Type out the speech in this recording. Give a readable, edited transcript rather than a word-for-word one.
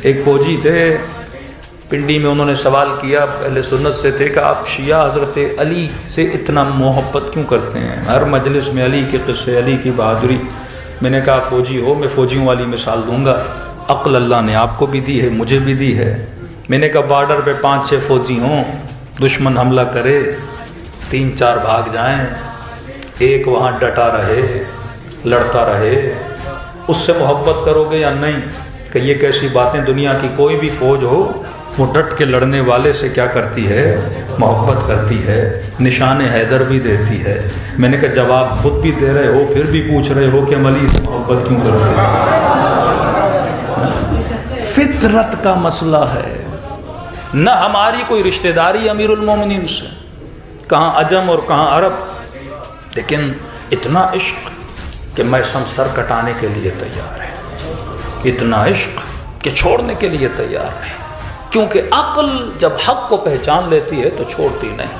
ایک فوجی تھے پنڈی میں، انہوں نے سوال کیا، اہل سنت سے تھے، کہ آپ شیعہ حضرت علی سے اتنا محبت کیوں کرتے ہیں؟ ہر مجلس میں علی کے قصے، علی کی بہادری۔ میں نے کہا فوجی ہو، میں فوجیوں والی مثال دوں گا، عقل اللہ نے آپ کو بھی دی ہے، مجھے بھی دی ہے۔ میں نے کہا بارڈر پہ 5-6 فوجی ہوں، دشمن حملہ کرے، 3-4 بھاگ جائیں، ایک وہاں ڈٹا رہے، لڑتا رہے، اس سے محبت کرو گے یا نہیں؟ کہ یہ کیسی باتیں، دنیا کی کوئی بھی فوج ہو وہ ڈٹ کے لڑنے والے سے کیا کرتی ہے؟ محبت کرتی ہے، نشان حیدر بھی دیتی ہے۔ میں نے کہا جواب خود بھی دے رہے ہو، پھر بھی پوچھ رہے ہو کہ ہم علی سے محبت کیوں کرتے ہیں؟ فطرت کا مسئلہ ہے، نہ ہماری کوئی رشتہ داری امیر المومنین سے، کہاں عجم اور کہاں عرب، لیکن اتنا عشق کہ میں سر کٹانے کے لیے تیار ہے، اتنا عشق کہ چھوڑنے کے لیے تیار ہے، کیونکہ عقل جب حق کو پہچان لیتی ہے تو چھوڑتی نہیں۔